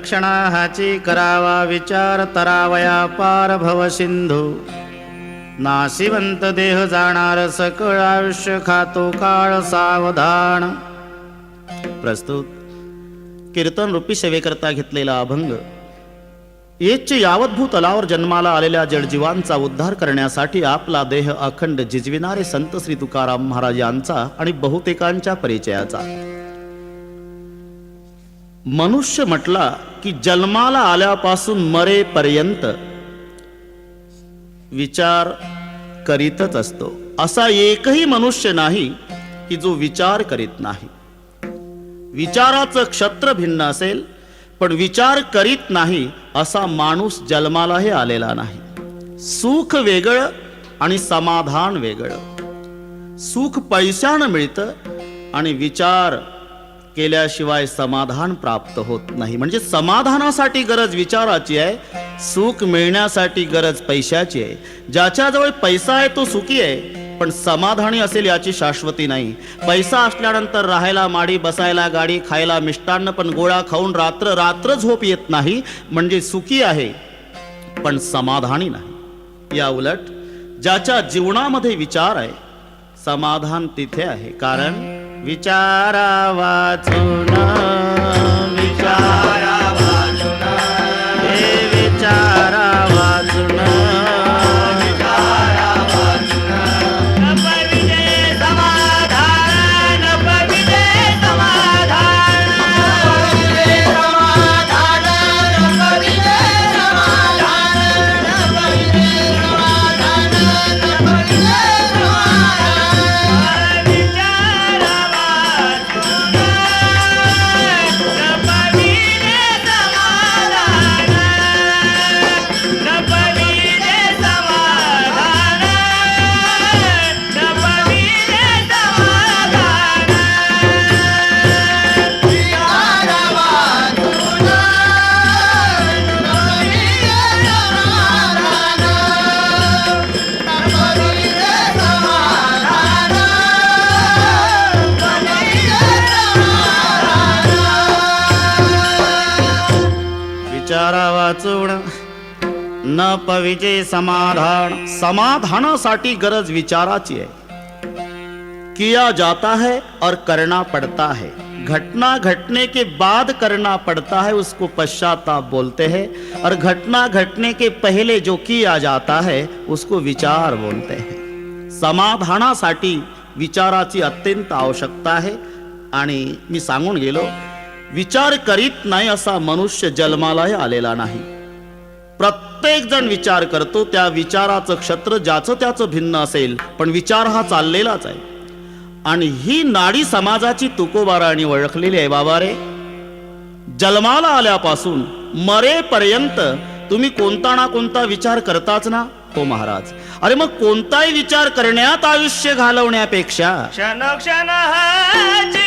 क्षणा हाची करावा विचार तरावया पार भव सिंधू नाशिवंत देह जाणार सकळ आयुष्य खातो काळ सावधान। प्रस्तुत कीर्तन रूपी सेवेकरता घेतलेला अभंग येचे यावतभूत तलावर जन्माला आलेल्या जडजीवांचा उद्धार करण्यासाठी आपला देह अखंड जिजविणारे संत श्री तुकाराम महाराज यांचा आणि बहुतेकांच्या परिचयाचा। मनुष्य म्हटला की जन्माला आल्यापासून मरेपर्यंत विचार करीतच असतो। असा एकही मनुष्य नाही की जो विचार करीत नाही। विचाराचं क्षत्र भिन्न असेल पण विचार करीत नाही असा माणूस जन्मालाही आलेला नाही। सुख वेगळं आणि समाधान वेगळं। सुख पैशानं मिळतं आणि विचार केल्याशिवाय समाधान प्राप्त होत नाही। म्हणजे समाधानासाठी गरज विचाराची आहे, सुख मिळण्यासाठी गरज पैशाची आहे। ज्याच्याजवळ पैसा आहे तो सुखी आहे, पण समाधानी असेल याची शाश्वती नाही। पैसा असल्यानंतर राहायला माडी, बसायला गाडी, खायला मिष्टान्न, पण गोळा खाऊन रात्र रात्र झोप येत नाही म्हणजे सुखी आहे पण समाधानी नाही। या उलट ज्याच्या जीवनामध्ये विचार आहे समाधान तिथे आहे। कारण विचारा वाचून विचारा वाचून हे विचारा वाचून विचारा वाचून नपविते समाधान नपविते समाधान नपविते समाधान नपविते समाधान नपविते समाधान नपविते विचारा वाचून न पविजे समाधान। समाधानासाठी गरज विचाराची है। किया जाता है और करना पड़ता है। घटना घटने के बाद करना पड़ता है उसको पश्चाताप बोलते हैं, और घटना घटने के पहले जो किया जाता है उसको विचार बोलते हैं। समाधानासाठी विचाराची अत्यंत आवश्यकता आहे। आणि मी सांगून गेलो, विचार करीत नाही असा मनुष्य जन्मालाही आलेला नाही। प्रत्येक जण विचार करतो, त्या विचाराचं क्षत्र ज्याचं त्याचं भिन्न असेल पण विचार हा चाललेलाच आहे। आणि ही नाडी समाजाची तुकोबाराने ओळखलेली आहे। बाबा रे, जन्माला आल्यापासून मरेपर्यंत तुम्ही कोणता ना कोणता विचार करताच ना। हो महाराज, अरे मग कोणताही विचार करण्यात आयुष्य घालवण्यापेक्षा क्षण क्षण हाची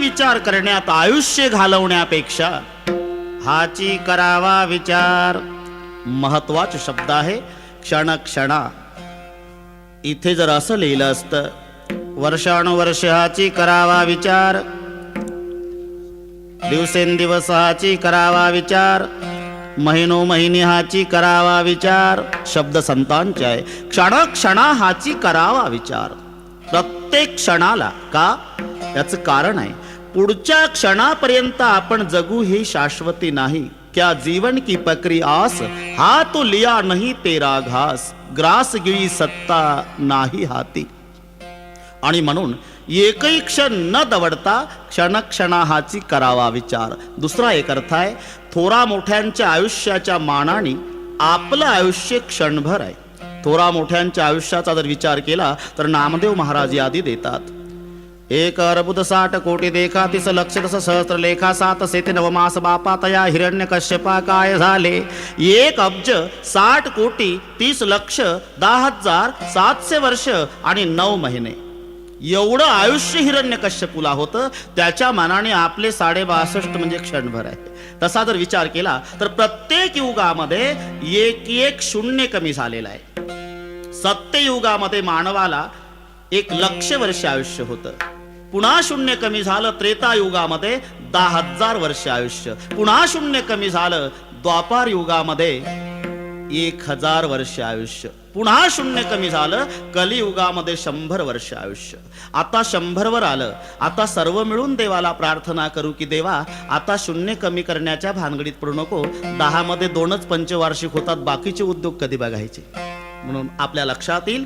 विचार करण्यात आयुष्य घालवण्यापेक्षा हाची करावा विचार। महत्वाचा शब्द आहे क्षण क्षणा। इथे जर असं लिहिलं असतं, वर्षानुवर्ष हाची करावा विचार, दिवसेंदिवस हाची करावा विचार, महिनोमहिने हाची करावा विचार, शब्द संतांचे आहे. क्षणक्षणा हाची करावा विचार, प्रत्येक क्षणाला. का? याचं कारण आहे, पुढच्या क्षणापर्यंत आपण जगू ही शाश्वती नाही. क्या जीवन की पकरी आस, हा तो लिया नहीं तेरा घास, ग्रास गिळी सत्ता नाही हाती. आणि म्हणून एकही क्षण न दवडता क्षणक्षणा हाची करावा विचार. दुसरा एक अर्थ आहे, थोरा मोठ्यांच्या आयुष्याच्या मानाने आपलं आयुष्य क्षणभर आहे. थोरा मोठ्यांच्या आयुष्याचा जर विचार केला तर नामदेव महाराज यादी देतात. 1,60,00,000 देखा 30 लक्ष तस सहस्त्र लेखा 7 सेते नवमास बापा तया हिरण्य कश्यपा काय झाले. 1,60,30,10,700 वर्ष आणि 9 महिने एवढं आयुष्य हिरण्यकश्यपूला होतं. त्याच्या मानाने आपले 62.5 म्हणजे क्षणभर आहे. तसा जर विचार केला तर प्रत्येक युगामध्ये एक शून्य कमी झालेला आहे. सत्ययुगामध्ये मानवाला 1,00,000 वर्ष आयुष्य होतं. पुन्हा शून्य कमी झालं त्रेतायुगामध्ये 10,000 वर्ष आयुष्य. पुन्हा शून्य कमी झालं द्वापार युगामध्ये 1,000 वर्ष आयुष्य. पुन्हा शून्य कमी झालं कलियुगामध्ये 100 वर्ष आयुष्य. आता 100 वर आलं. आता सर्व मिळून देवाला प्रार्थना करू की देवा आता शून्य कमी करण्याच्या भानगडीत पडू नको. 10 मध्ये 2च पंचवार्षिक होतात, बाकीचे उद्योग कधी बघायचे. म्हणून आपल्या लक्षात येईल,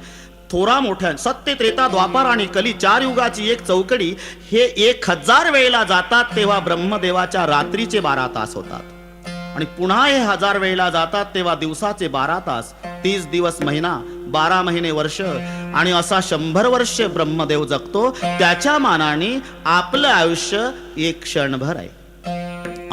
थोरा मोठ्या सत्य त्रेता द्वापार आणि कली 4 युगाची एक चौकडी हे 1,000 वेळेला जातात तेव्हा ब्रह्मदेवाच्या रात्रीचे 12 तास होतात. आणि पुन्हा हे 1000 वेळेला जातात तेव्हा दिवसाचे 12 तास. 30 दिवस महिना, 12 महिने वर्ष आणि असा 100 वर्ष ब्रह्मदेव जगतो. त्याच्या मानाने आपलं आयुष्य 1 क्षणभर आहे.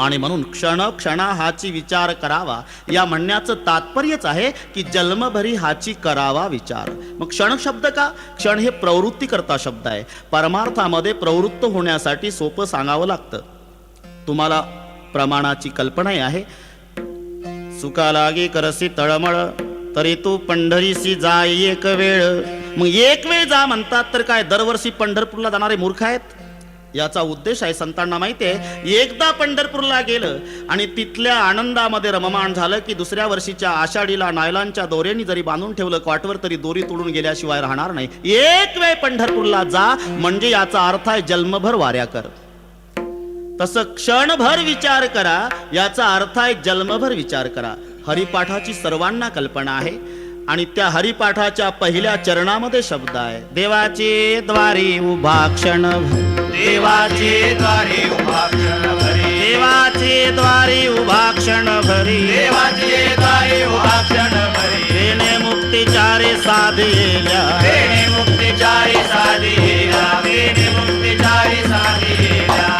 आणि म्हणून क्षणा हाची विचार करावा या म्हणण्याचं तात्पर्यच आहे की जन्मभरी हाची करावा विचार. मग क्षण शब्द का? क्षण हे प्रवृत्ती करता शब्द आहे. परमार्थामध्ये प्रवृत्त होण्यासाठी सोपं सांगावं लागतं. तुम्हाला प्रमाणाची कल्पनाही आहे. सुका लागे करसी तळमळ तरी तू पंढरीसी जाय एक वेळ. मग एक वेळ जा म्हणतात तर काय दरवर्षी पंढरपूरला जाणारे मूर्ख आहेत? याचा उद्देश आहे, संतांना माहिती आहे, एकदा पंढरपूरला गेलं आणि तिथल्या आनंदामध्ये रममाण झालं की दुसऱ्या वर्षीच्या आषाढीला नायलांच्या दोऱ्यांनी जरी बांधून ठेवलं क्वाटवर तरी दोरी तोडून गेल्याशिवाय राहणार नाही. एक वेळ पंढरपूरला जा म्हणजे याचा अर्थ आहे जन्मभर वाऱ्या कर. तसं क्षणभर विचार करा याचा अर्थ आहे जन्मभर विचार करा. हरिपाठाची सर्वांना कल्पना आहे आणि त्या हरिपाठाच्या पहिल्या चरणामध्ये शब्द आहे, देवाचे द्वारी उभा क्षण, देवाचे द्वारे उभा क्षण भरी, देवाचे द्वारी उभा क्षण भरी, देवाचे द्वारे उभा क्षण भरी, वेणे मुक्तीचारे साधेल्या, वेणे मुक्तीचारी साधेला, वेणे मुक्तीचारी साधेला.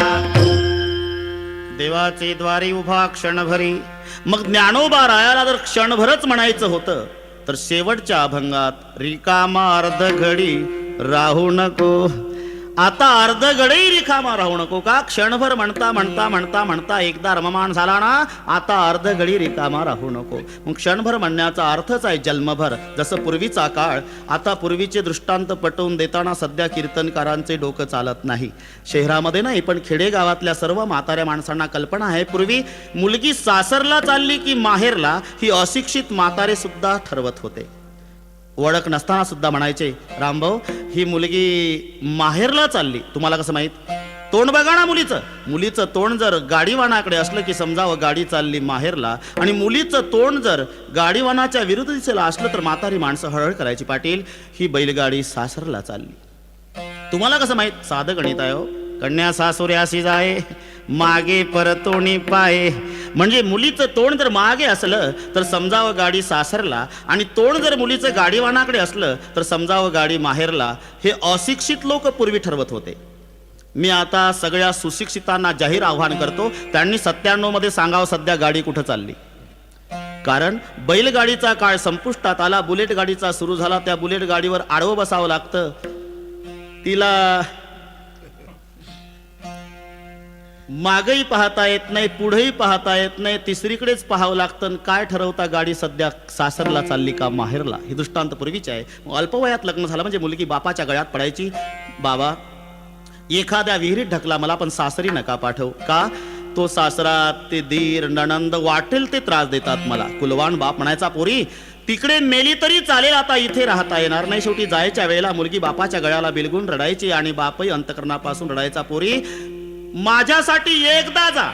देवाचे द्वारी उभा क्षण भरी. मग ज्ञानोबा रायाला जर क्षणभरच म्हणायचं होतं तर शेवटच्या अभंगात रिकामा अर्ध घडी राहू नको. आता अर्ध घडी रिकामा राहू नको का? क्षणभर म्हणता म्हणता म्हणता म्हणता एकदा रममाण झाला ना, आता अर्ध घडी रिकामा राहू नको. मग क्षणभर म्हणण्याचा अर्थच आहे जन्मभर. जसं पूर्वीचा काळ, आता पूर्वीचे दृष्टांत पटवून देताना सध्या कीर्तनकारांचे डोकं चालत नाही. शहरामध्ये नाही पण खेडेगावातल्या सर्व म्हाताऱ्या माणसांना कल्पना आहे, पूर्वी मुलगी सासरला चालली की माहेरला ही अशिक्षित म्हातारे सुद्धा ठरवत होते. ओळख नसताना सुद्धा म्हणायचे, रामभाऊ ही मुलगी माहेरला चालली. तुम्हाला कसं माहित? तोंड बघा ना मुलीचं. मुलीचं तोंड जर गाडीवानाकडे असलं की समजावं गाडी चालली माहेरला, आणि मुलीचं तोंड जर गाडीवानाच्या विरुद्ध दिशेला असलं तर म्हातारी माणसं हळहळ करायची, पाटील ही बैलगाडी सासरला चालली. तुम्हाला कसं माहित? साधं गणित आहे हो. कन्या सासुऱ्यासी जाय मागे परतोणी पाय. म्हणजे मुलीचं तोंड जर मागे असलं तर समजावं गाडी सासरला, आणि तोंड जर मुलीचं गाडीवानाकडे असलं तर समजावं गाडी माहेरला. हे अशिक्षित लोक पूर्वी ठरवत होते. मी आता सगळ्या सुशिक्षितांना जाहीर आव्हान करतो, त्यांनी 97 मध्ये सांगावं सध्या गाडी कुठं चालली. कारण बैलगाडीचा काळ संपुष्टात आला, बुलेट गाडीचा सुरू झाला. त्या बुलेट गाडीवर आडवं बसावं लागतं. तिला मागही पाहता येत नाही, पुढेही पाहता येत नाही, तिसरीकडेच पाहावं लागतं. आणि काय ठरवता, गाडी सध्या सासरला चालली का माहेरला? ही दृष्टांत पूर्वीची आहे. अल्पवयात लग्न झालं म्हणजे मुलगी बापाच्या गळ्यात पडायची. बाबा एखाद्या विहिरीत ढकला, मला पण सासरी नका पाठव. का? तो सासरा, ते दीर, नणंद वाटेल ते त्रास देतात मला. कुलवान बाप म्हणायचा, पोरी तिकडे मेली तरी चालेल, आता इथे राहता येणार नाही. शेवटी जायच्या वेळेला मुलगी बापाच्या गळ्याला बिलगून रडायची आणि बापही अंतकरणापासून रडायचा, पोरी माझ्यासाठी एकदा जा,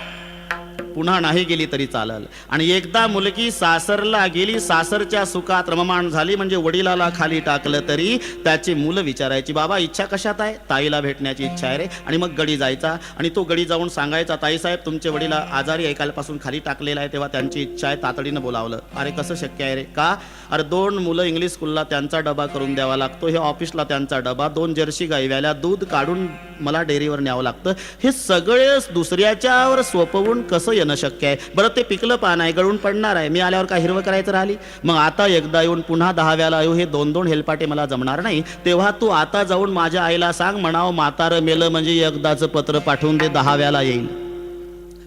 पुन्हा नाही गेली तरी चालल. आणि एकदा मुलगी सासरला गेली, सासरच्या सुखात रममाण झाली म्हणजे वडिलाला खाली टाकलं तरी त्याची मुलं विचारायची, बाबा इच्छा कशात आहे? ताईला भेटण्याची इच्छा आहे रे. आणि मग गडी जायचा आणि तो गडी जाऊन सांगायचा, ताईसाहेब तुमचे वडील आजारी आहे, कालपासून खाली टाकलेला आहे. तेव्हा त्यांची इच्छा आहे, तातडीनं बोलावलं. अरे कसं शक्य आहे रे? का? अरे 2 मुलं इंग्लिश स्कूलला, त्यांचा डबा करून द्यावा लागतो, हे ऑफिसला त्यांचा डबा, 2 जर्सी गाई व्याल्या, दूध काढून मला डेअरीवर न्यावं लागतं. हे सगळे दुसऱ्याच्यावर सोपवून कसं येणं शक्य आहे? बरं ते पिकलं पान आहे, गळून पडणार आहे, मी आल्यावर काय हिरवं करायचं राहिली? मग आता एकदा येऊन पुन्हा 10व्याला येऊ, हे 2-2 हेलपाटे मला जमणार नाही. तेव्हा तू आता जाऊन माझ्या आईला सांग, म्हणावं म्हातारं मेलं म्हणजे एकदाचं पत्र पाठवून दे, 10व्याला येईल.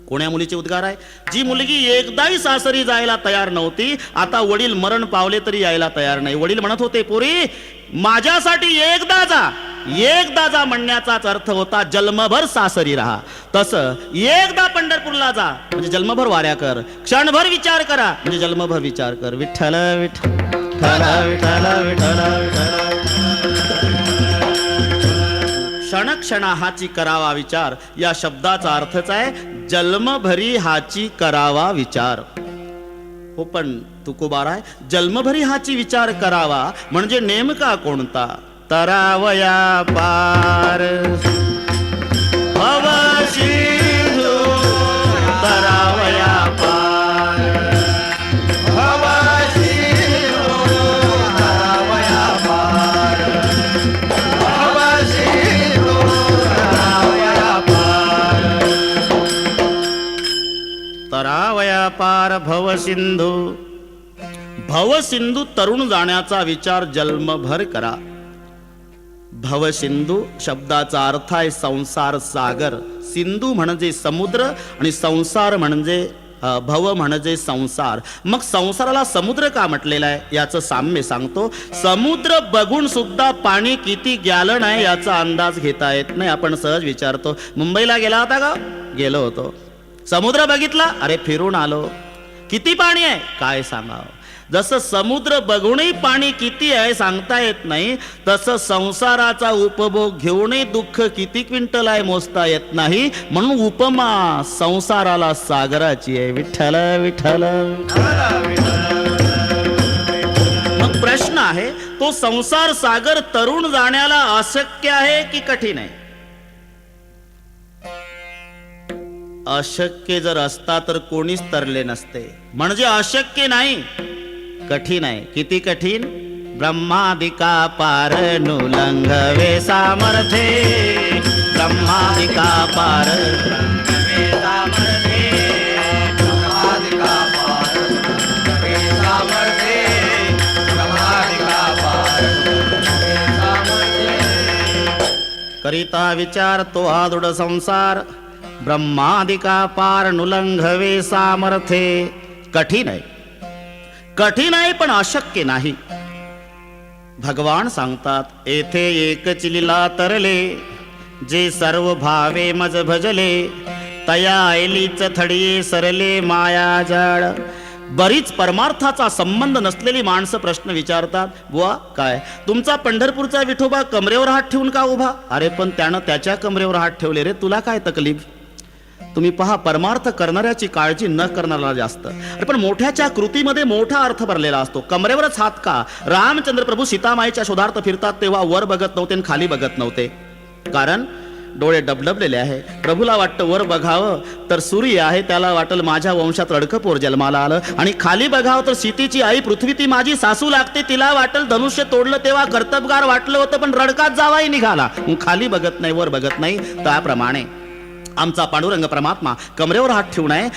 कोण्या मुलीचे उद्गार आहे? जी मुलगी एकदाही सासरी जायला तयार नव्हती, आता वडील मरण पावले तरी यायला तयार नाही. वडील म्हणत होते, पोरी माझ्यासाठी एकदा जा. एकदा जा म्हणण्याचाच अर्थ होता जन्मभर सासरी राहा. तसं एकदा पंढरपूरला जा म्हणजे जन्मभर वाऱ्या कर, क्षणभर विचार करा म्हणजे जन्मभर विचार कर. विठ्ठल विठ्ठल विठ्ठल विठ्ठल क्षणक्षणा हाची करावा विचार, या शब्दाचा अर्थच आहे जन्मभरी हाची करावा विचार. हो पण तुकोबार आहे, जन्मभरी हाची विचार करावा म्हणजे नेमका कोणता? तरावया पार भव सिंधू, तरावया पार भव सिंधू, तरावया पार भव सिंधू, तरावया पार. तरावया पार भवसिंधू. भवसिंधू तरुण जाण्याचा विचार जन्मभर करा. भवसिंधू शब्दाचा अर्थ आहे संसार सागर. सिंधू म्हणजे समुद्र आणि संसार म्हणजे भव म्हणजे संसार. मग संसाराला समुद्र का म्हटलेला आहे याचं साम्य सांगतो. समुद्र बघून सुद्धा पाणी किती गॅलन आहे याचा अंदाज घेता येत नाही. आपण सहज विचारतो, मुंबईला गेला होता का? गेलो होतो. समुद्र बघितला? अरे फिरून आलो. किती पाणी आहे? काय सांगावं. जसं समुद्र बघूनही पाणी किती आहे सांगता येत नाही, तसं संसाराचा उपभोग घेऊनही दुःख किती क्विंटल आहे मोजता येत नाही. म्हणून उपमा संसाराला सागराची आहे. विठ्ठल विठ्ठल. मग प्रश्न आहे, तो संसार सागर तरुण जाण्याला अशक्य आहे की कठीण आहे? अशक्य जर असता तर कोणीच तरले नसते. म्हणजे अशक्य नाही, कठीण आहे. किती कठीण? ब्रह्मादिका पार नुलंघवे सामर्थे, ब्रह्मादिका पार नुलंघवे सामर्थे, ब्रह्मादिका पार नुलंघवे सामर्थे, ब्रह्मादिका पार नुलंघवे सामर्थे. करिता विचार तो हा दृढ संसार, ब्रह्मादिका पार नुलंघवे सामर्थे. कठीण आहे, कठीण आहे पण अशक्य नाही. भगवान सांगतात, येथे एकच लीला तरले, जे सर्व भावे मज भजले, तया ऐलीच थडिये सरले माया जाळ. बरीच परमार्थाचा संबंध नसलेली माणसं प्रश्न विचारतात, बुवा काय तुमचा पंढरपूरचा विठोबा कमरेवर हात ठेवून का उभा? अरे पण त्यानं त्याच्या कमरेवर हात ठेवले रे, तुला काय तकलीफ? तुम्ही पहा, परमार्थ करणाऱ्याची काळजी न करणारा जास्त. अरे पण मोठ्याच्या कृतीमध्ये मोठा अर्थ भरलेला असतो. कमरेवरच हात का? रामचंद्र प्रभू सीतामाईच्या शोधार्थ फिरतात तेव्हा वर बघत नव्हते आणि खाली बघत नव्हते. कारण डोळे डबडबलेले आहे. प्रभूला वाटतं वर बघावं तर सूर्य आहे, त्याला वाटलं माझ्या वंशात रडकपोर जन्माला आलं. आणि खाली बघावं तर सीतेची आई पृथ्वी ती माझी सासू लागते, तिला वाटलं धनुष्य तोडलं तेव्हा कर्तबगार वाटलं होतं पण रडकात जावाही निघाला. खाली बघत नाही, वर बघत नाही. त्याप्रमाणे आमचा पांडुरंग परमात्मा कमरेवर हात ठेवून आहे.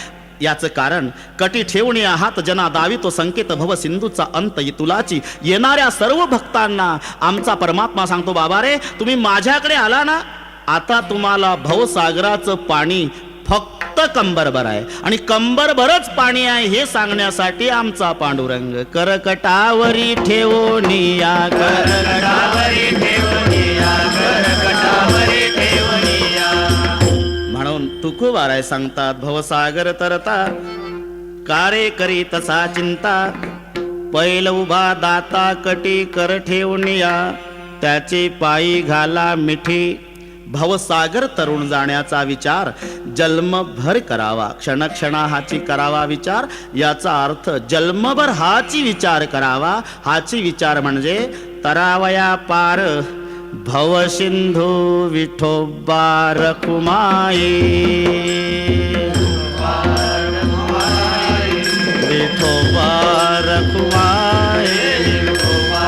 याचं कारण, कटी ठेवणी हात जना दावी तो संकेत भव सिंधूचा अंत तुलाची. येणाऱ्या सर्व भक्तांना आमचा परमात्मा सांगतो, बाबा रे तुम्ही माझ्याकडे आला ना, आता तुम्हाला भवसागराचं पाणी फक्त कंबरभर आहे आणि कंबरभरच पाणी आहे हे सांगण्यासाठी आमचा पांडुरंग करकटावरी ठेवोनिया करकटावरी ठेवनिया करकटावरी ठेवनिया. म्हणून तुकोबाराय सांगतात भवसागर तरता कारे करी तसा चिंता पैल उभा दाता कटी कर ठेवनिया त्याचे पायी घाला मिठी. भवसागर तरुण जाण्याचा विचार जन्मभर करावा क्षणक्षणा हाची करावा विचार. याचा अर्थ जन्मभर हाची विचार करावा. हाची विचार म्हणजे तरावया पार भवसिंधू विठोबा रखुमाई विठोबा रखुमाई विठोबा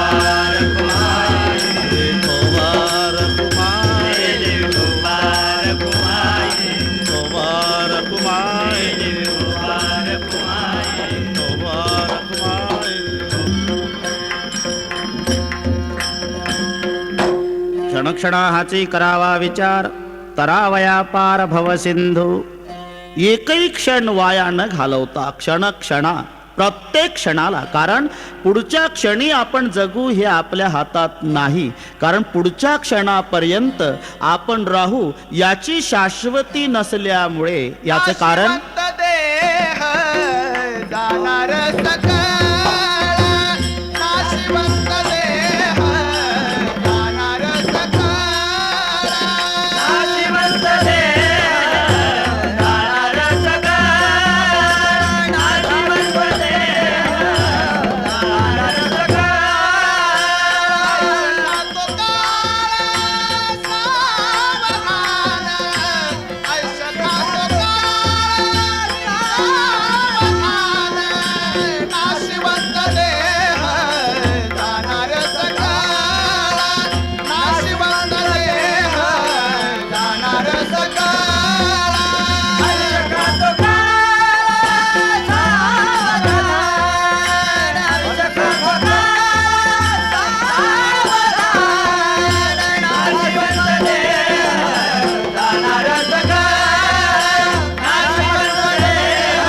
क्षणक्षणा हाची करावा विचार तरावया पार भवसिंधू. एकही क्षण वाया न घालवता क्षणक्षणा प्रत्येक क्षणाला, कारण पुढच्या क्षणी आपण जगू हे आपल्या हातात नाही, कारण पुढच्या क्षणापर्यंत आपण राहू याची शाश्वती नसल्यामुळे. याचं कारण देह जाणार सकळ नाशिवंत देह जाणार सकळ नाशिवंत देह जाणार सकळ नाशिवंत देह जाणार सकळ. तो काळ सावधान ऐशता तो नाशिवंत देह जाणार सकळ नाशिवंत देह जाणार सकळ. ऐशता तो काळ सावधान ऐशता तो काळ सावधान नाशिवंत देह जाणार सकळ नाशिवंत देह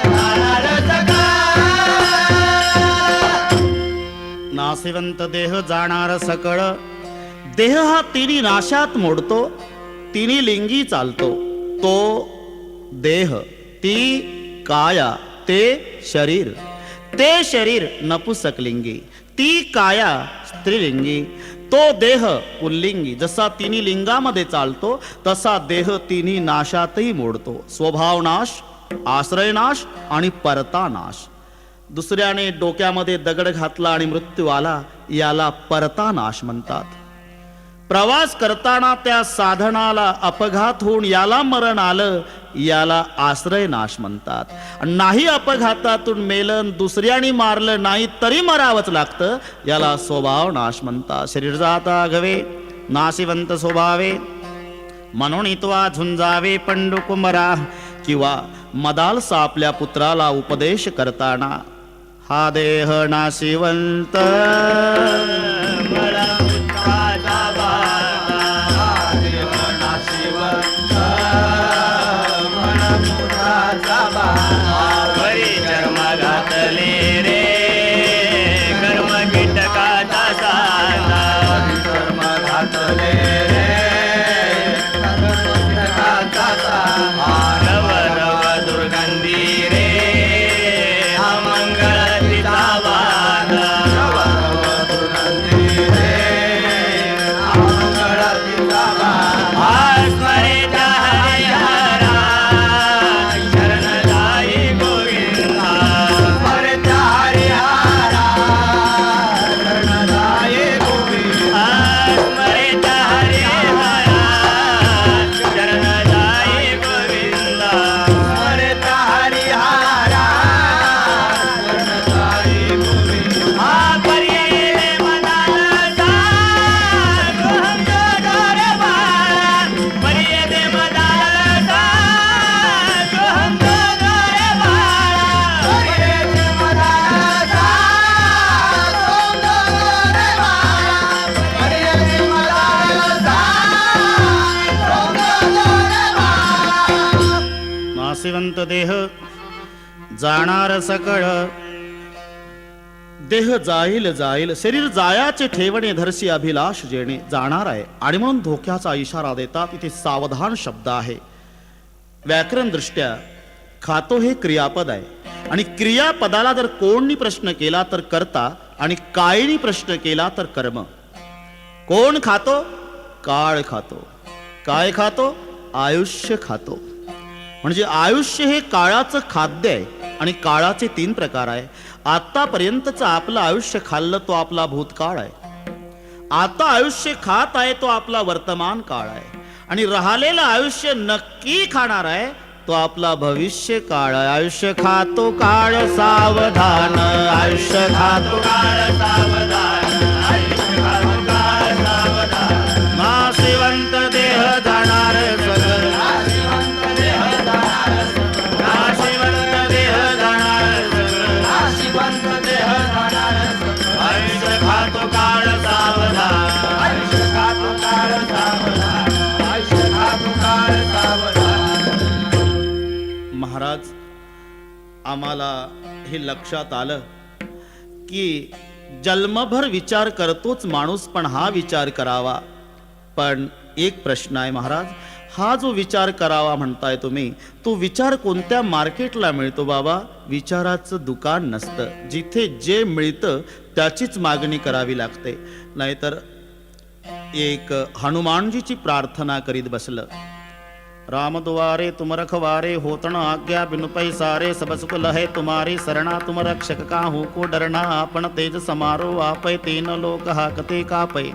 जाणार सकळ. नाशिवंत देह जाणार सकळ. देह हा तिन्ही नाशात मोडतो, तिन्ही लिंगी चालतो. तो देह, ती काया, ते शरीर, ते शरीर नपुसकलिंगी, ती काया स्त्रीलिंगी, तो देह पुल्लिंगी. जसा तिन्ही लिंगामध्ये चालतो तसा देह तिन्ही नाशातही मोडतो. स्वभावनाश, आश्रयनाश आणि परतानाश. दुसऱ्याने डोक्यामध्ये दगड घातला आणि मृत्यू आला याला परतानाश म्हणतात. प्रवास करताना त्या साधनाला अपघात होऊन याला मरण आलं याला आश्रयनाश म्हणतात. नाही अपघातातून मेलन दुसऱ्याने मारलं नाही तरी मरावंच लागतं याला स्वभावनाश म्हणतात. शरीर जाता गवे नाशिवंत स्वभावे म्हणून इतवा झुंजावे पंडू कुमरा. किंवा मदालसा आपल्या पुत्राला उपदेश करताना हा देह नाशिवंत मला पुत्राचा बाळा देह नाशिवंत मला पुत्राचा बाळा. वरी जन्म घातले रे कर्म कीटकाचा साधा कर्म घातले रे कर्म कीटकाचा साधा. नव नव दुर्गंधी रे हा मंगळ तिचा वादा. नव नव दुर्गंधी नाशिवंत देह जाणार सकळ. देह जाईल जाईल, शरीर जायाचे ठेवणे, धरसी अभिलाष जेणे, जाणार आहे. आणि म्हणून धोक्याचा इशारा देतात. इथे सावधान शब्द आहे. व्याकरण दृष्ट्या खातो हे क्रियापद आहे आणि क्रियापदाला जर कोणनी प्रश्न केला तर कर्ता आणि कायनी प्रश्न केला तर कर्म. कोण खातो? काळ खातो. काय खातो? आयुष्य खातो. म्हणजे आयुष्य हे काळाचं खाद्य आहे आणि काळाचे 3 प्रकार आहे. आतापर्यंतचं आपलं आयुष्य खाल्लं तो आपला भूतकाळ आहे. आता आयुष्य खात आहे तो आपला वर्तमान काळ आहे आणि राहिलेलं आयुष्य नक्की खाणार आहे तो आपला भविष्य काळ आहे. आयुष्य खातो काळ सावधान, आयुष्य खातो काळ सावधान, आयुष्य खातो काळ सावधान. नाशिवंत देह जाणार सगळ, नाशिवंत देह जाणार सगळ, नाशिवंत देह जाणार सगळ. नाशिवंत देह जाणार सगळ. आयुष्य खातो काळ सावधान, आयुष्य खातो काळ सावधान, आयुष्य खातो काळ सावधान. महाराज, आम्हाला हे लक्षात आलं की जन्मभर विचार करतोच माणूस, पण हा विचार करावा. पण एक प्रश्न आहे महाराज, हा जो विचार करावा म्हणताय तुम्ही, तो विचार कोणत्या मार्केटला मिळतो बाबा? विचाराचं दुकान नसतं. जिथे जे मिळतं त्याचीच मागणी करावी लागते. नाहीतर एक हनुमानजीची प्रार्थना करीत बसलं. राम दुआरे तुम रखवारे, होतन आज्ञा बिनु पैसारे, सब सुख लहे तुम्हारी सरना, तुम रक्षक काहू को डरना, आपण तेज समारो आपै, तीन लोक हाकते कापै.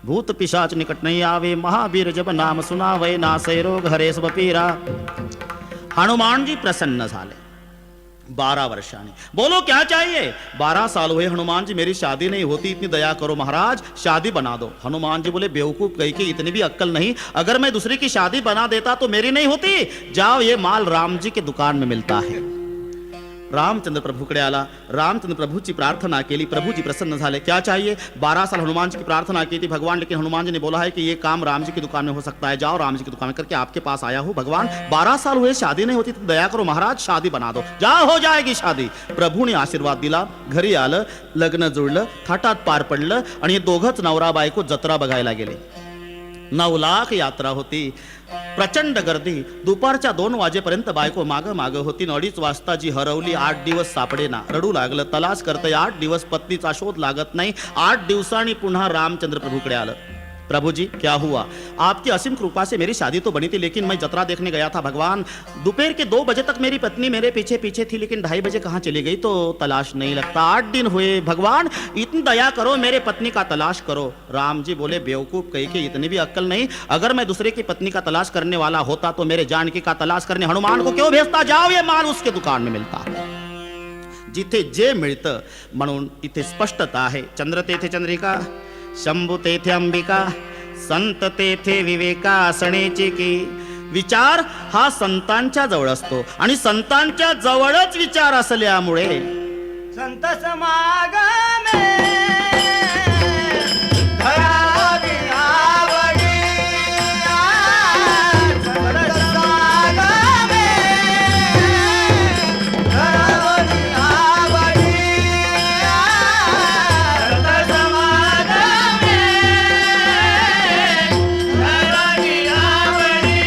भूत पिशाच निकट नहीं आवे, महावीर जब नाम सुनावे, नासै रोग हरे सब पीरा. हनुमान जी प्रसन्न झाले 12 वर्षाने. बोलो क्या चाहिए? 12 साल हुए हनुमान जी, मेरी शादी नहीं होती, इतनी दया करो महाराज, शादी बना दो. हनुमान जी बोले बेवकूफ कहीं की इतनी भी अक्कल नहीं, अगर मैं दूसरे की शादी बना देता तो मेरी नहीं होती. जाओ, ये माल राम जी के दुकान में मिलता है. रामचंद्र प्रभूकडे आला. रामचंद्र प्रभूची प्रार्थना केली. प्रभूजी प्रसन्न झाले. क्या चाहिए? 12 साल हनुमान जी की प्रार्थना की थी भगवान, लेकिन हनुमान जी ने बोला है कि ये काम राम जी की दुकान में हो सकता है. जाओ, राम जी की दुकान में करके आपके पास आया हूँ. भगवान, 12 साल हुए शादी नहीं होती, तो दया करो महाराज, शादी बना दो. जाओ, हो जाएगी शादी. प्रभूने आशीर्वाद दिला. घरी आलं, लग्न जुळलं, थाटात पार पडलं आणि हे दोघंच नवरा बायको जत्रा बघायला गेले. 9 लाख यात्रा होती. प्रचंड गर्दी. दुपारच्या 2 वाजेपर्यंत बायको माग माग होती. 2:30 वाजता जी हरवली, 8 दिवस सापडेना. रडू लागलं. तलाश करतय 8 दिवस, पत्नीचा शोध लागत नाही. 8 दिवसांनी पुन्हा रामचंद्र प्रभूकडे आलं. प्रभु जी, क्या हुआ? आपकी असीम कृपा से मेरी शादी तो बनी थी, लेकिन मैं जतरा देखने गया था भगवान. दोपहर के 2 बजे तक मेरी पत्नी मेरे पीछे पीछे थी, लेकिन 2:30 बजे कहाँ चली गई तो तलाश नहीं लगता. 8 दिन हुए भगवान, इतनी दया करो, मेरे पत्नी का तलाश करो. राम जी बोले बेवकूफ कहीं के इतनी भी अक्कल नहीं, अगर मैं दूसरे की पत्नी का तलाश करने वाला होता तो मेरे जानकी का तलाश करने हनुमान को क्यों भेजता? जाओ, ये माल उसके दुकान में मिलता है. जिथे जे मिळतं म्हणून इथे स्पष्टता आहे. चंद्र तेथे चंद्रिका, शंभू तेथे अंबिका, संत तेथे विवेका, असण्याची की. विचार हा संतांच्या जवळ असतो आणि संतांच्या जवळच विचार असल्यामुळे संत समागमे धरावी आवडी. संत समागमे धरावी आवडी. संत समागमे धरावी आवडी.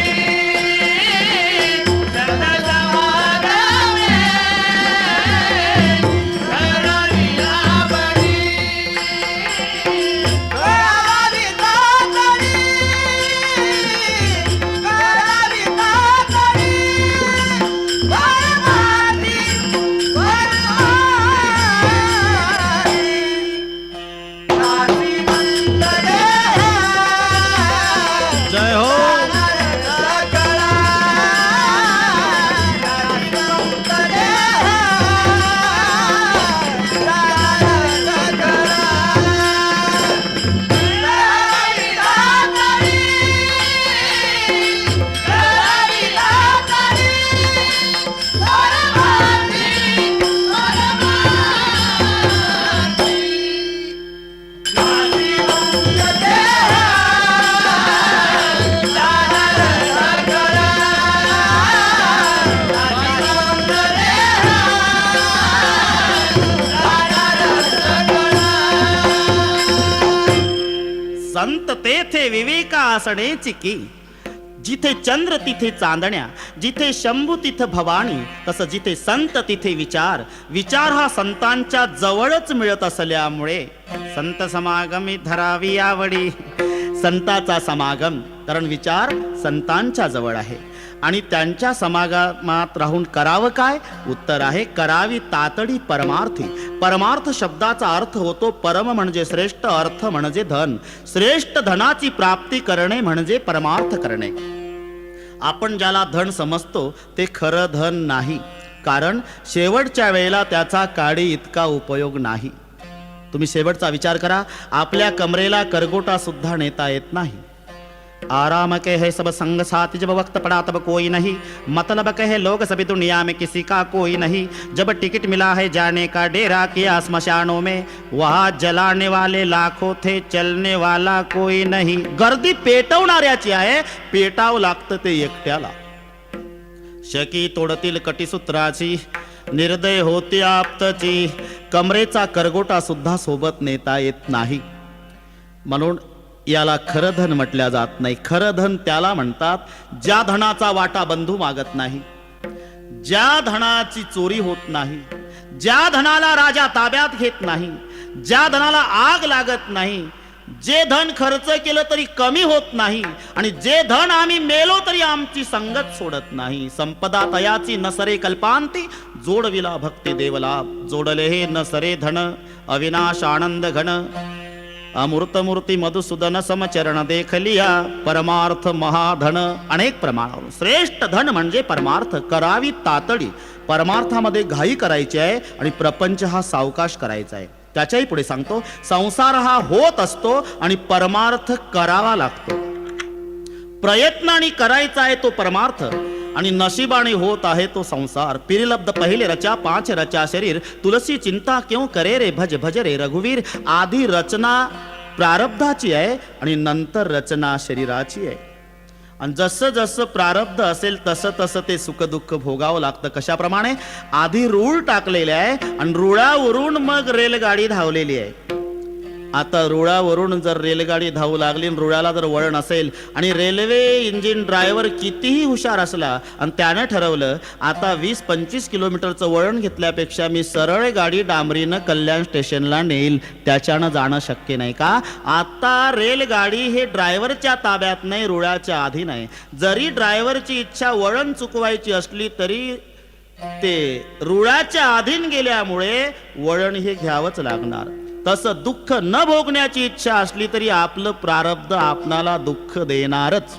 संत समागमे धरावी आवडी. तेथे विवेका असण्याची की. जिथे चंद्र तिथे चांदण्या, जिथे शंभू तिथे भवानी, तसं जिथे संत तिथे विचार. विचार हा संतांच्या जवळच मिळत असल्यामुळे संत समागमी धरावी आवडी. संताचा समागम, कारण विचार संतांच्या जवळ आहे आणि त्यांच्या समागमात राहून करावं काय? उत्तर आहे करावी तातडी परमार्थी. परमार्थ शब्दाचा अर्थ होतो परम म्हणजे श्रेष्ठ, अर्थ म्हणजे धन. श्रेष्ठ धनाची प्राप्ती करणे म्हणजे परमार्थ करणे. आपण ज्याला धन समजतो ते खरं धन नाही, कारण शेवटच्या वेळेला त्याचा काडी इतका उपयोग नाही. तुम्ही शेवटचा विचार करा, आपल्या कमरेला करगोटा सुद्धा नेता येत नाही. आराम के है सब संग साथी, जब वक्त पड़ा तब कोई नहीं. मतलब के है लोग सभी दुनिया में किसी का कोई नहीं. जब टिकट मिला है जाने का डेरा किया स्मशानों में, वहाँ जलाने वाले लाखों थे चलने वाला कोई नहीं. गर्दी पेटवणाऱ्याची आहे, पेटावं लागतं ते एकट्याला. शकी तोडतील कटीसूत्राची, निर्दय होती आप्तची. कमरेचा करगोटा सुद्धा सोबत नेता येत नाही. म्हणून याला खरं धन म्हटल्या जात नाही. खरं धन त्याला म्हणतात ज्या धनाचा वाटा बंधू मागत नाही, ज्या धनाची चोरी होत नाही, ज्या धनाला राजा ताब्यात घेत नाही, ज्या धनाला आग लागत नाही, जे धन खर्च केलं तरी कमी होत नाही, आणि जे धन आम्ही मेलो तरी आमची संगत सोडत नाही. संपदा तयाची नसरे कल्पांती, जोडविला भक्ती देवलाभ. जोडले हे नसरे धन, अविनाश आनंद घन. अमूर्त मूर्ती मधुसूदन समचरण देखलिया, परमार्थ महाधन. अनेक प्रमाणावरून श्रेष्ठ धन म्हणजे परमार्थ. करावी तातडी. परमार्थामध्ये घाई करायची आहे आणि प्रपंच हा सावकाश करायचा आहे. त्याच्याही पुढे सांगतो, संसार हा होत असतो आणि परमार्थ करावा लागतो. प्रयत्नाने करायचा आहे तो परमार्थ आणि नशिबाने होत आहे तो संसार. पिरिलब्ध पहिले रचा पांच रचा शरीर, तुलसी चिंता क्यों करे रे भज भज रे रघुवीर. आधी रचना प्रारब्धाची आहे आणि नंतर रचना शरीराची आहे. आणि जसं जसं प्रारब्ध असेल तसं तसं ते सुख दुःख भोगावं लागतं. कशाप्रमाणे? आधी रूळ टाकलेले आहे आणि रुळावरून मग रेलगाडी धावलेली आहे. आता रुळावरून जर रेलगाडी धावू लागली, रुळाला जर वळण असेल आणि रेल्वे इंजिन ड्रायव्हर कितीही हुशार असला आणि त्यानं ठरवलं आता 20-25 किलोमीटरचं वळण घेतल्यापेक्षा मी सरळ गाडी डांबरीनं कल्याण स्टेशनला नेईल, त्याच्यानं जाणं शक्य नाही का? आता रेलगाडी हे ड्रायव्हरच्या ताब्यात नाही, रुळाच्या अधीन आहे. जरी ड्रायव्हरची इच्छा वळण चुकवायची असली तरी ते रुळाच्या अधीन गेल्यामुळे वळण हे घ्यावंच लागणार. तसं दुःख न भोगण्याची इच्छा असली तरी आपलं प्रारब्ध आपणाला दुःख देणारच.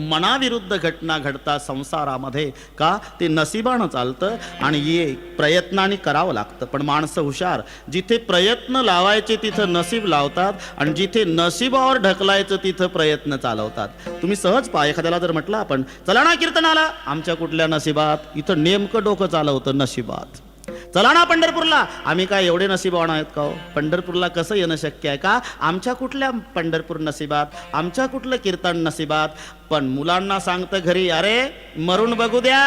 मनाविरुद्ध घटना घडतात संसारामध्ये का? ते नशिबानं चालतं आणि हे प्रयत्नाने करावं लागतं. पण माणसं हुशार, जिथे प्रयत्न लावायचे तिथं नशीब लावतात आणि जिथे नशिबावर ढकलायचं तिथं प्रयत्न चालवतात. तुम्ही सहज पहा, एखाद्याला जर म्हटलं आपण चला ना कीर्तनाला, आमच्या कुठल्या नशिबात, इथं नेमकं डोकं चालवतं नशिबात. चला ना पंढरपूरला, आम्ही काय एवढे नशीबवान आहेत का हो? पंढरपूरला कसं येणं शक्य आहे का? आमच्या कुठल्या पंढरपूर नशिबात, आमच्या कुठलं कीर्तन नशिबात. पण मुलांना सांगतं घरी, अरे मरून बघू द्या,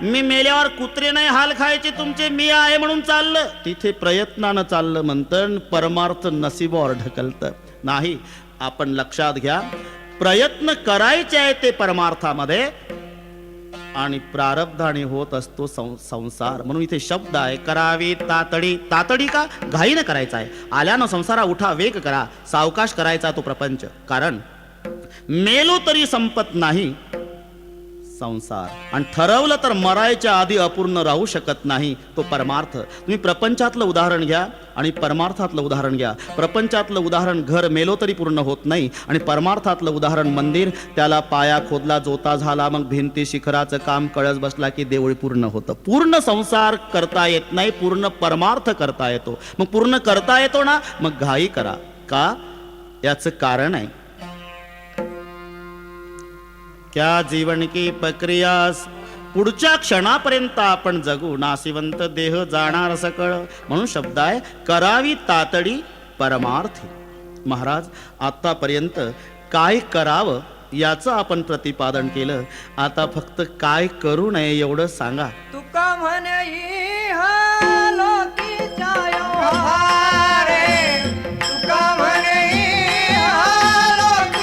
मी मेल्यावर कुत्रे नाही हाल खायचे तुमचे, मी आहे म्हणून चाललं. तिथे प्रयत्नानं चाललं म्हणतं, परमार्थ नशिबावर ढकलतं नाही. आपण लक्षात घ्या, प्रयत्न करायचे आहे ते परमार्थामध्ये आणि प्रारब्धाने होत असतो संसार. म्हणून इथे शब्द आहे करावी तातडी. तातडी का? घाईनं करायचा आहे. आल्यानं संसारा उठा, वेग करा, सावकाश करायचा तो प्रपंच. कारण मेलो तरी संपत नाही संसार, आणि ठरवलं तर मरायच्या आधी अपूर्ण राहू शकत नाही तो परमार्थ. तुम्ही प्रपंचातलं उदाहरण घ्या आणि परमार्थातलं उदाहरण घ्या. प्रपंचातलं उदाहरण घर मेलो तरी पूर्ण होत नाही, आणि परमार्थातलं उदाहरण मंदिर, त्याला पाया खोदला, जोता झाला, मग भिंती शिखराचं काम कळस बसला की देऊळ पूर्ण होतं. पूर्ण संसार करता येत नाही, पूर्ण परमार्थ करता येतो. मग पूर्ण करता येतो ना, मग घाई करा. का? याचं कारण आहे, क्या जीवन की प्रक्रियास, पुढच्या क्षणापर्यंत आपण जगू, नासिवंत देह जाणार सकळ. म्हणून शब्द आहे करावी तातडी परमार्थी. महाराज, आतापर्यंत काय करावं याचं आपण प्रतिपादन केलं. आता फक्त काय करू नये एवढं सांगा. तुका म्हणे हा लोकीचा व्यवहार रे, तुका म्हणे हा लोकीचा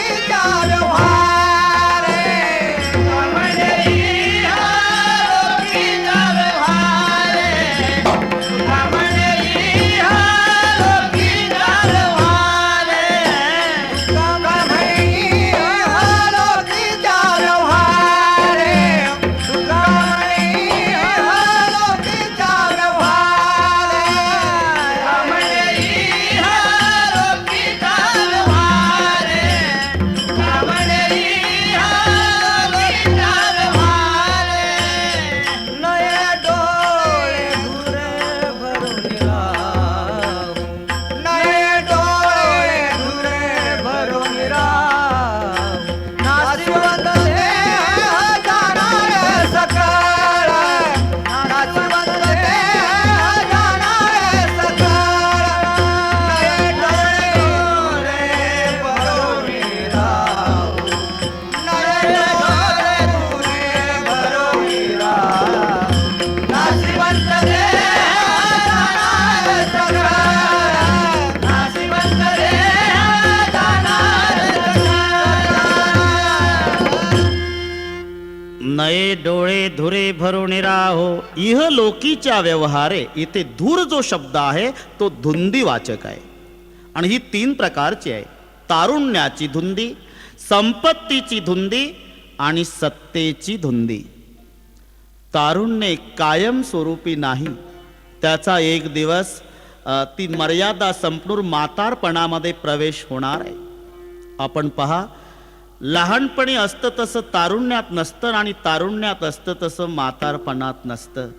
नये डोळे धुरे भरून राहो इह लोकीच्या व्यवहारे. इथे धूर जो शब्द आहे तो धुंदी वाचक आहे आणि ही 3 प्रकारची आहे. तारुण्याची धुंदी, संपत्तीची धुंदी आणि सत्तेची धुंदी. तारुण्य कायम स्वरूपी नाही, त्याचा एक दिवस ती मर्यादा संपूर्ण म्हातारपणामध्ये प्रवेश होणार आहे. आपण पहा, लहानपणी असतं तसं तारुण्यात नसतं आणि तारुण्यात असतं तसं म्हातारपणात नसतं.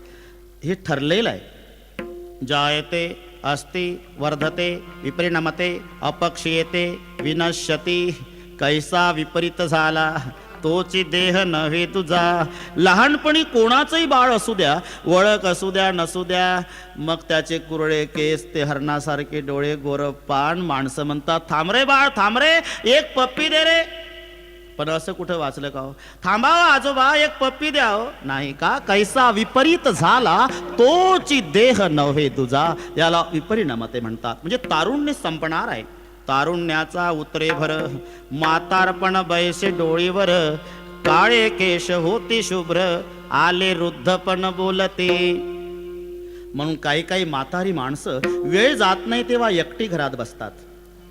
हे ठरलेलं आहे. जायते अस्ति वर्धते विपरिणमते अपक्षीयते विनश्यती. कैसा विपरीत झाला तोची देह नव्हे तुझा. लहानपणी कोणाचंही बाळ असू द्या, वळख असू द्या नसू द्या, मग त्याचे कुरळे केस, ते हरणासारखे डोळे, गोरं पान, माणसं म्हणतात थांब रे बाळ थांब रे, एक पप्पी दे रे. पण असं कुठं वाचलं का हो? थांबावं आजोबा एक पप्पी द्या हो. नाही का? कैसा विपरीत झाला तोची देह नव्हे तुझा. याला विपरिणामते म्हणतात. म्हणजे तारुण्य संपणार आहे. तारुण्याचा उतरे भर, म्हातारपण बैसे डोळीवर. काळे केश होती शुभ्र, आले वृद्धपण बोलते. म्हणून काही काही म्हातारी माणसं वेळ जात नाही तेव्हा एकटी घरात बसतात,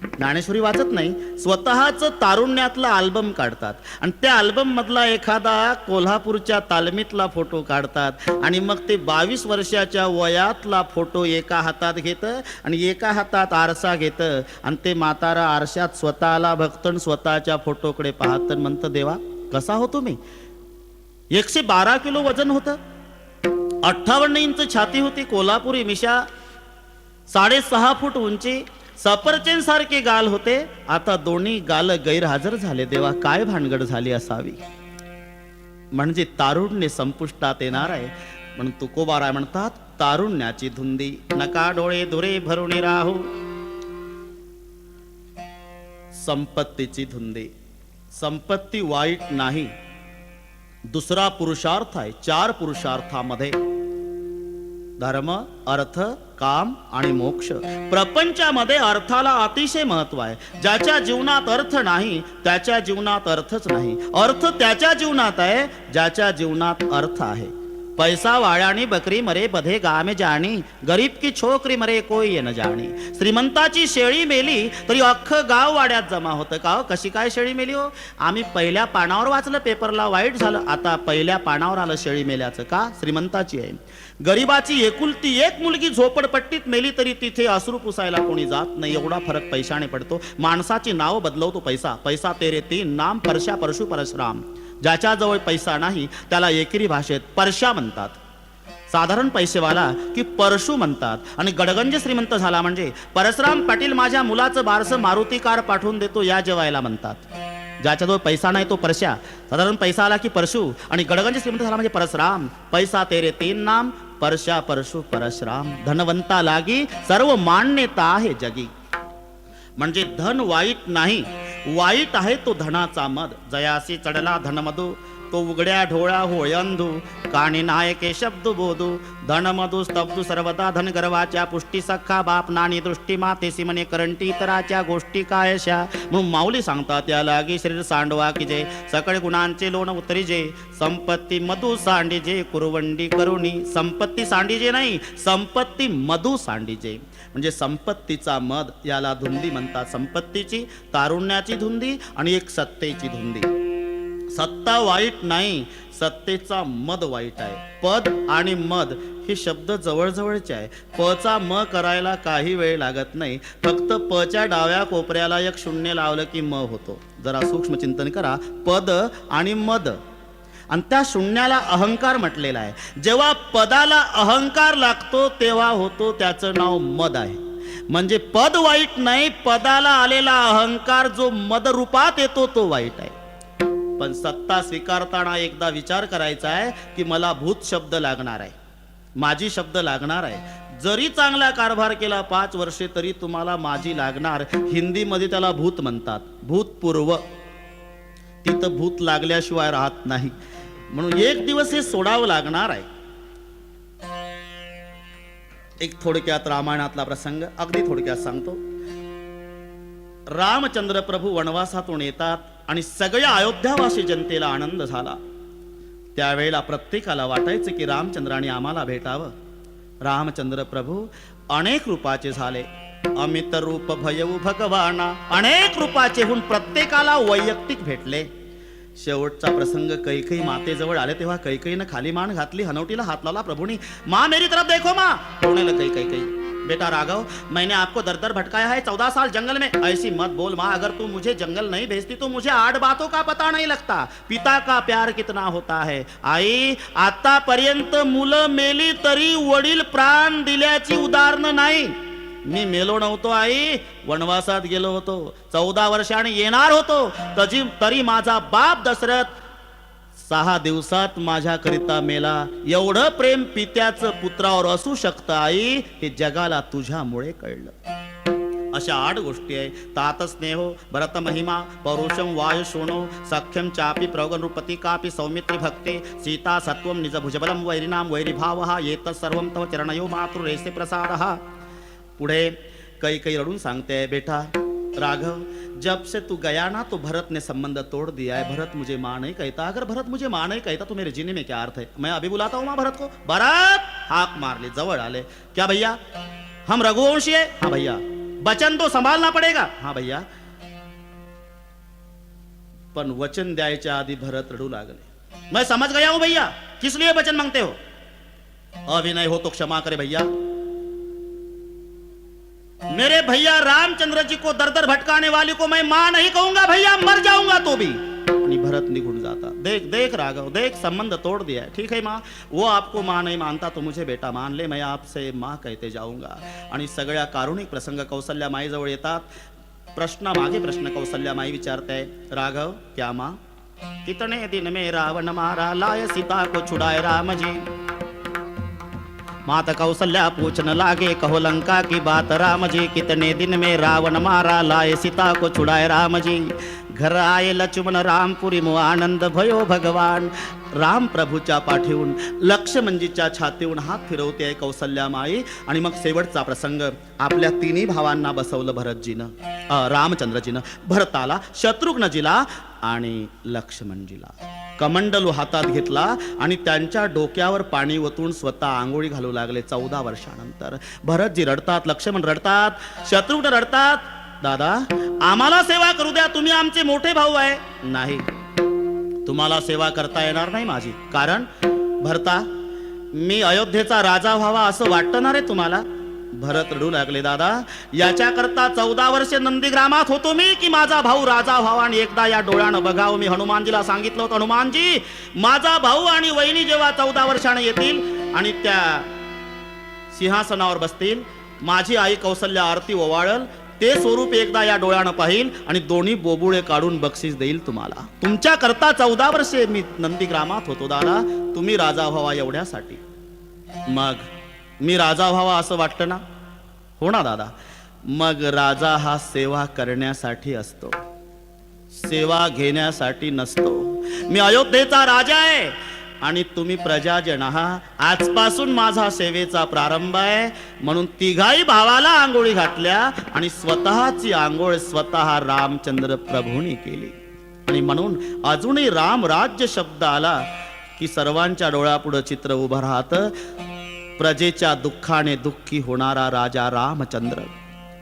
ज्ञानेश्वरी वाचत नाही, स्वतःच तारुण्यातला अल्बम काढतात आणि त्या अल्बम मधला एखादा कोल्हापूरच्या तालमीतला फोटो काढतात आणि मग ते 22 वर्षाच्या वयातला फोटो एका हातात घेतं आणि एका हातात आरसा घेतं आणि ते म्हातारा आरशात स्वतःला बघतं, स्वतःच्या फोटोकडे पाहतं, म्हणतं देवा कसा होतो मी. 112 किलो वजन होतं, 58 इंच छाती होती, कोल्हापुरी मिशा, 6.5 फूट उंची, सफरचंद सारखे गाल होते. आता दोन्ही गाल गैरहजर झाले. देवा काय भानगड झाली असावी. म्हणजे तारुण्य संपुष्टात येणार आहे. म्हणून तुकोबाराय म्हणतात तारुण्याची धुंदी. नका डोळे धुरे भरून राहू. संपत्तीची धुंदी. संपत्ती वाईट नाही, दुसरा पुरुषार्थ आहे. 4 पुरुषार्थामध्ये धर्म, अर्थ, काम आणि मोक्ष. प्रपंचामध्ये अर्थाला अतिशय महत्व आहे. ज्याच्या जीवनात अर्थ नाही त्याच्या जीवनात अर्थच नाही. अर्थ त्याच्या जीवनात आहे ज्याच्या जीवनात अर्थ आहे. पैसा वाळ्यानी बकरी मरे बधे गामे जाणी, गरीब की छोकरी मरे कोई न जाणी. श्रीमंताची शेळी मेली तरी अख्खं गाव वाड्यात जमा होतं. का हो कशी काय शेळी मेली हो? आम्ही पहिल्या पानावर वाचलं पेपरला, वाईट झालं. आता पहिल्या पानावर आलं शेळी मेल्याचं. का? श्रीमंताची आहे. गरीबाची एकुलती एक मुलगी झोपडपट्टीत मेली तरी तिथे अश्रू पुसायला कोणी जात नाही. एवढा फरक पैशाने पडतो. माणसाची नाव बदलवतो पैसा. पैसा तेरे 3 नाम, परशा परशु परशुराम. ज्याच्याजवळ पैसा नाही त्याला एकेरी भाषेत परशा म्हणतात. साधारण पैसेवाला की परशु म्हणतात. आणि गडगंज श्रीमंत झाला म्हणजे परशुराम पाटील माझ्या मुलाचं बारसं मारुती कार पाठवून देतो या जेवायला म्हणतात. ज्याच्याजवळ पैसा नाही तो परशा. साधारण पैसा आला की परशु आणि गडगंज श्रीमंत झाला म्हणजे परशुराम. पैसा तेरे 3 नाम, परशा परशु परशुराम. धनवंता लागी सर्व मान्यता आहे जगी. म्हणजे धन वाईट नाही, वाईट आहे तो धनाचा मद. जयासी चढला धनमधू, तो उघड्या ढोळा होळंधू. काणी नायके शब्द बोधू, धनमधू स्तब्धू सर्वदा. धन गर्वाच्या पुष्टी सख्खा बाप नाणी दृष्टी मातेसी म्हणे करंटी इतराच्या गोष्टी कायशा. म्हणून माऊली सांगतात या लागी शरीर सांडवा की जे, सकळ गुणांचे लोण उतरिजे. संपत्ती मधू सांडीजे कुरवंडी करुणी. संपत्ती सांडीजे नाही, संपत्ती मधू सांडीजे. म्हणजे संपत्तीचा मद याला धुंदी म्हणतात. संपत्तीची, तारुण्याची धुंदी आणि एक सत्तेची धुंदी. सत्ता वाईट नाही, सत्तेचा मद वाईट आहे. पद आणि मद हे शब्द जवळजवळचे आहे. पचा म करायला काही वेळ लागत नाही. फक्त पच्या डाव्या कोपऱ्याला एक शून्य लावलं की म होतो. जरा सूक्ष्म चिंतन करा. पद आणि मद, आणि त्या शून्याला अहंकार म्हटलेला आहे. जेव्हा पदाला अहंकार लागतो तेव्हा होतो त्याचं नाव मद आहे. म्हणजे पद वाईट नाही, पदाला आलेला अहंकार जो मद रूपात येतो तो वाईट आहे. पण सत्ता स्वीकारताना एकदा विचार करायचा आहे की मला भूत शब्द लागणार आहे, माझी शब्द लागणार आहे. जरी चांगला कारभार केला 5 वर्षे तरी तुम्हाला माझी लागणार. हिंदीमध्ये त्याला भूत म्हणतात, भूतपूर्व. तिथं भूत लागल्याशिवाय राहत नाही. म्हणून एक दिवस हे सोडावं लागणार आहे. एक थोडक्यात रामायणातला प्रसंग अगदी थोडक्यात सांगतो. रामचंद्र प्रभू वनवासातून येतात आणि सगळ्या अयोध्यावासी जनतेला आनंद झाला. त्यावेळेला प्रत्येकाला वाटायचं की रामचंद्राने आम्हाला भेटावं. रामचंद्र प्रभू अनेक रूपाचे झाले. अमित रूप भयऊ भगवाना, अनेक रूपाचे होऊन प्रत्येकाला वैयक्तिक भेटले. शेवटचा प्रसंग कैकई मातेजवळ आले तेव्हा कैकईनं खाली मान घातली, हनवटीला हात लावला. प्रभूनी माँ मेरी तरफ देखो माँ. रोने लग गई कैकई. बेटा राघव, मैंने आपको दर दर भटकाया है 14 साल जंगल में. ऐसी मत बोल माँ, अगर तू मुझे जंगल नहीं भेजती तो मुझे 8 बातों का पता नहीं लगता. पिता का प्यार कितना होता है. आई, आतापर्यंत मुलं मेली तरी वडील प्राण दिल्याची उदाहरणं नाही. मी मेलो नव्हतो आई, वनवासात गेलो होतो. 14 वर्षांनी येणार होतो. तरी माझा बाप दशरथ 6 दिवसात माझ्याकरिता मेला. एवढं प्रेम पित्याचं पुत्रावर असू शकतं आई, हे जगाला तुझ्यामुळे कळलं. अशा 8 गोष्टी आहे. तात स्नेहो, भरत महिमा, पौरुषम वायु शोणो, सख्यम चापी प्रौगन रूपती कापी सौमित्री भक्ते, सीता सत्वम निज भुजबलम वैरिनाम वैरिभावः एतत् सर्वं तव चरणयो मातृरेसे प्रसादः. पुढे कई रडून सांगते, बेटा राघव, जब से तू गया ना तो भरत ने संबंध तोड़ दिया है. भरत मुझे माँ नहीं कहता. अगर भरत मुझे माँ नहीं कहता तो मेरे जीने में क्या अर्थ है. मैं अभी बुलाता हूँ माँ भरत को. भरत हाक मार ली, जवळ आले. क्या भैया, हम रघुवंशी है. हाँ भैया. वचन तो संभालना पड़ेगा. हाँ भैया. पण वचन द्यायच्या आधी भरत रडू लागले. मैं समझ गया हूं भैया, किस लिए वचन मांगते हो. अभिनय हो तो क्षमा करे भैया. मेरे भैया रामचंद्र जी को दर दर भटकाने वाली को मैं मां नहीं कहूंगा भैया, मर जाऊंगा तो भी. आणि भरत निघून जाता. देख देख राघव, देख संबंध तोड़ दिया है. ठीक है माँ, वो आपको माँ नहीं मानता तो मुझे बेटा मान ले. मैं आपसे माँ कहते जाऊंगा. आणि सगळ्या कारुणिक प्रसंग कौसल्या माई जवळ येतात. प्रश्न मागे प्रश्न कौसल्या माई विचारते, राघव क्या माँ, कितने दिन में रावण मारा, लाए सीता को छुड़ाए राम जी. माता कौशल्या पूछने लागे, कहो लंका की बात राम जी, कितने दिन में रावण मारा, लाए सीता को छुड़ाए राम जी. घर आए लक्ष्मण रामपुरी मो आनंद भयो भगवान. राम प्रभूच्या पाठीहून लक्ष्मणजीच्या छातीहून हात फिरवते आहे कौसल्या माई. आणि मग शेवटचा प्रसंग, आपल्या तिन्ही भावांना बसवलं भरतजीनं, रामचंद्रजीनं. भरताला, शत्रुघ्नजीला आणि लक्ष्मणजीला. कमंडलू हातात घेतला आणि त्यांच्या डोक्यावर पाणी ओतून स्वतः आंघोळी घालू लागले. 14 वर्षानंतर भरतजी रडतात, लक्ष्मण रडतात, शत्रुघ्न रडतात. दादा आम्हाला सेवा करू द्या, तुम्ही आमचे मोठे भाऊ आहे. नाही, तुम्हाला सेवा करता येणार नाही माझी. कारण भरता, मी अयोध्येचा राजा व्हावा असं वाटतं ना रे तुम्हाला. भरत रडू लागले. दादा याच्याकरता 14 वर्षे नंदीग्रामात होतो मी की माझा भाऊ राजा व्हावा आणि एकदा या डोळ्यानं बघावं. मी हनुमानजीला सांगितलं होतं, हनुमानजी माझा भाऊ आणि वहिनी जेव्हा 14 वर्षाने येतील आणि त्या सिंहासनावर बसतील, माझी आई कौशल्या आरती ओवाळल, ते स्वरूप एकदा या डोळ्यानं पाहिल आणि दोन्ही बोबुळे काढून बक्षीस देईल तुम्हाला. तुमच्या करता 14 वर्षे मी नंदीग्रामात होतो दादा, तुम्ही राजा व्हावा एवढ्यासाठी. मग मी राजा व्हावा असं वाटतं ना. हो ना दादा. मग राजा हा सेवा करण्यासाठी असतो, सेवा घेण्यासाठी नसतो. मी अयोध्येचा राजा आहे आणि तुम्ही प्रजाजन आहात. आजपासून माझा सेवेचा प्रारंभ आहे. म्हणून तिघाही भावाला आंघोळी घातल्या आणि स्वतःची आंघोळ स्वतः रामचंद्र प्रभूंनी केली. आणि म्हणून अजूनही राम राज्य शब्द आला की सर्वांच्या डोळ्यापुढे चित्र उभं राहतं. प्रजेच्या दुःखाने दुःखी होणारा राजा रामचंद्र.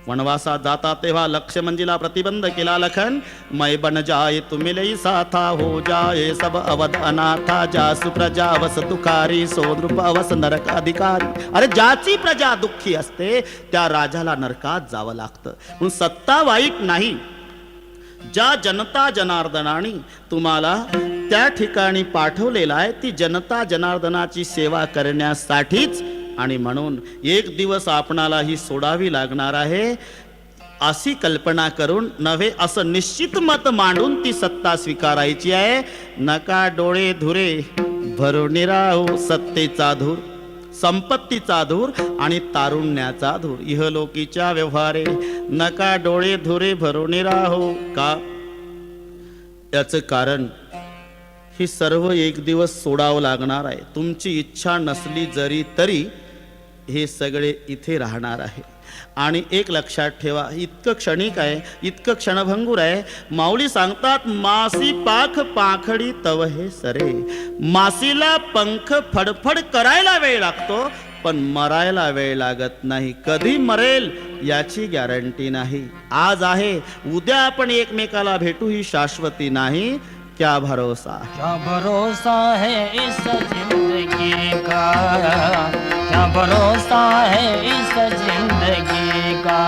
वनवासात जाता तेव्हा लक्ष्मणजीला प्रतिबंध केला. लखन मै बन जाए तुम मिले साथा, हो जाए सब अवध अनाथा, जासु प्रजा वस दुखारी, सो नृप अवस नरक अधिकारी. अरे ज्याची प्रजा दुःखी असते त्या राजाला नरकात जावं लागतं. म्हणून सत्ता वाईट नाही. ज्या जनता जनार्दनाने तुम्हाला त्या ठिकाणी पाठवलेला आहे ती जनता जनार्दनाची सेवा करण्यासाठीच. आणि म्हणून एक दिवस आपणाला ही सोडावी लागणार आहे अशी कल्पना करून नव्हे, असं निश्चित मत मांडून ती सत्ता स्वीकारायची आहे. नका डोळे धुरे भरून राहू, सत्तेचा धूर, संपत्तीचा धूर आणि तारुण्याचा धूर, इहलोकीच्या व्यवहारे. नका डोळे धुरे भरून राहू. का? याचं कारण ही सर्व एक दिवस सोडावं लागणार आहे. तुमची इच्छा नसली जरी तरी हे सगळे इथे राहणार आहे. आणि एक लक्षात ठेवा, इतकं क्षणिक आहे, इतकं क्षणभंगूर आहे. माऊली सांगतात, मासी पाख पाखडी तव हे सरे. मासीला पंख फडफड करायला वेळ लागतो, पण मरायला वेळ लागत नाही. कधी मरेल याची गॅरंटी नाही. आज आहे, उद्या आपण एकमेकाला भेटू ही शाश्वती नाही. क्या भरोसा. क्या भरोसा है इस जिंदगी का, क्या भरोसा है इस जिंदगी का.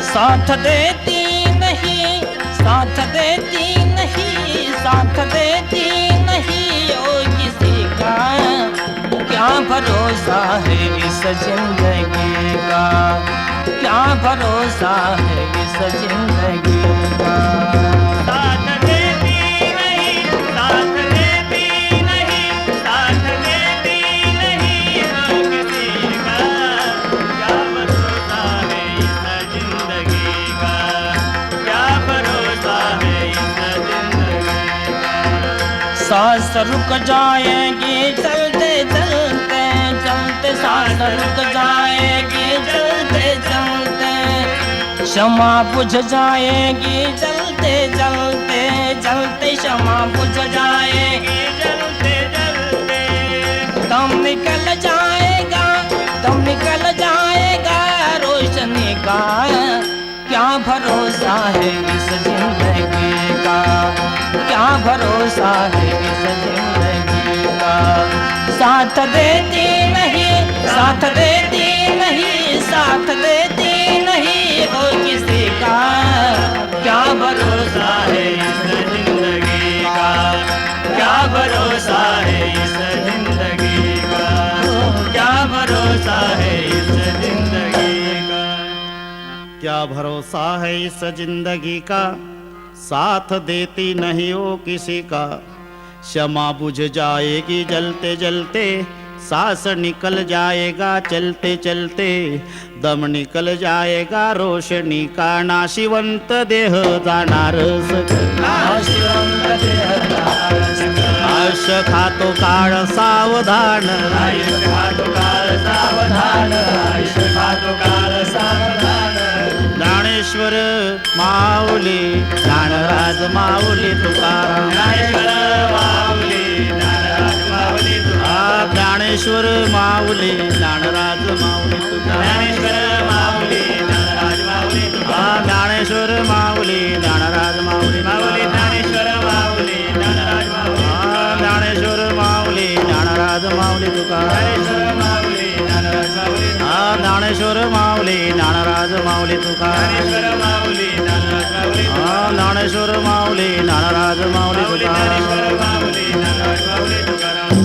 साथ देती नहीं, साथ देती नहीं, साथ देती नहीं ओ किसी का. क्या भरोसा है इस जिंदगी का, क्या भरोसा है इस जिंदगी का. साथ देती नहीं, साथ देती नहीं, साथ देती नहीं हो किसी का. क्या भरोसा है इस जिंदगी का, क्या भरोसा है इस जिंदगी का. सांस रुक जाएगी चलते चलते चलते, सांस रुक जाएगी चलते चलते, क्षमा बुझ जाएगी चलते चलते चलते, क्षमा बुझ जाएगी चलते चलते दम निकल जाएगा, दम निकल जाएगा रोशनी का. क्या भरोसा है इस जिंदगी का, क्या भरोसा है इस जिंदगी का. साथ देती नहीं, साथ देती नहीं, साथ देती नहीं हो किसी का. क्या भरोसा है इस जिंदगी का, क्या भरोसा है इस जिंदगी का, क्या भरोसा है इस जिंदगी का. क्या भरोसा है इस जिंदगी का, साथ देती नहीं हो किसी का. क्षमा बुझ जाएगी जलते जलते, सांस निकल जाएगा चलते चलते, दम निकल जाएगा रोशनी का. नाशिवंत देह जाणार नाशिवंत देह जाणार सकळ. आयुष्य खातो काळ सावधान, आयुष्य खातो काळ सावधान, आयुष्य खातो काळ सावधान. ज्ञानेश्वर माऊली ज्ञानराज माऊली तुकाराम. ज्ञानेश्वर माऊली ज्ञानराज माऊली तुकाराम. ज्ञानेश्वर माऊली ज्ञानराज माऊली तुकाराम. ज्ञानेश्वर माऊली ज्ञानराज माऊली तुकाराम. ज्ञानेश्वर माऊली ज्ञानराज माऊली माऊली ज्ञानेश्वर माऊली ज्ञानराज माऊली. ज्ञानेश्वर माऊली ज्ञानराज माऊली तुकाराम. ज्ञानेश्वर माऊली ज्ञानराज माऊली. ज्ञानेश्वर माऊली ज्ञानराज माऊली तुकाराम. ज्ञानेश्वर माऊली ज्ञानराज माऊली. ज्ञानेश्वर माऊली ज्ञानराज माऊली तुकाराम. ज्ञानेश्वर माऊली ज्ञानराज माऊली तुकाराम.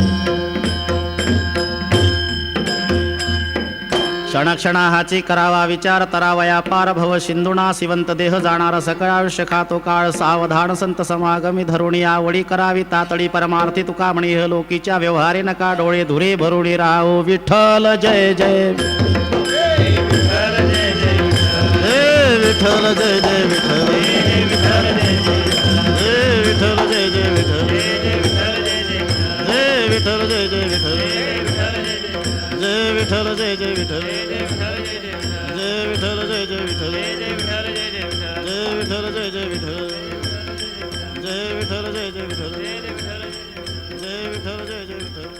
क्षणक्षणाहाची करावा विचार तरावया पार भव सिंधुना. सिवंत देह जाणार सकळ आयुष्य खातो काळ सावधान. संत समागमी धरुणी आवडी करावी तातडी परमार्थी तुका म्हणी. इह लोकीच्या व्यवहारे नका डोळे धुरे भरुणी राहो. विठ्ठल जय जय हे विठ्ठल जय जय विठ्ठल हे विठ्ठल जय जय विठ्ठल हे विठ्ठल जय जय विठ्ठल जय विठ्ठल जय जय विठ्ठल जय विठ्ठल जय जय विठ्ठल जय विठ्ठल जय जय विठ्ठल जय विठ्ठल जय जय विठ्ठल जय विठ्ठल जय जय विठ्ठल जय विठ्ठल जय जय विठ्ठल.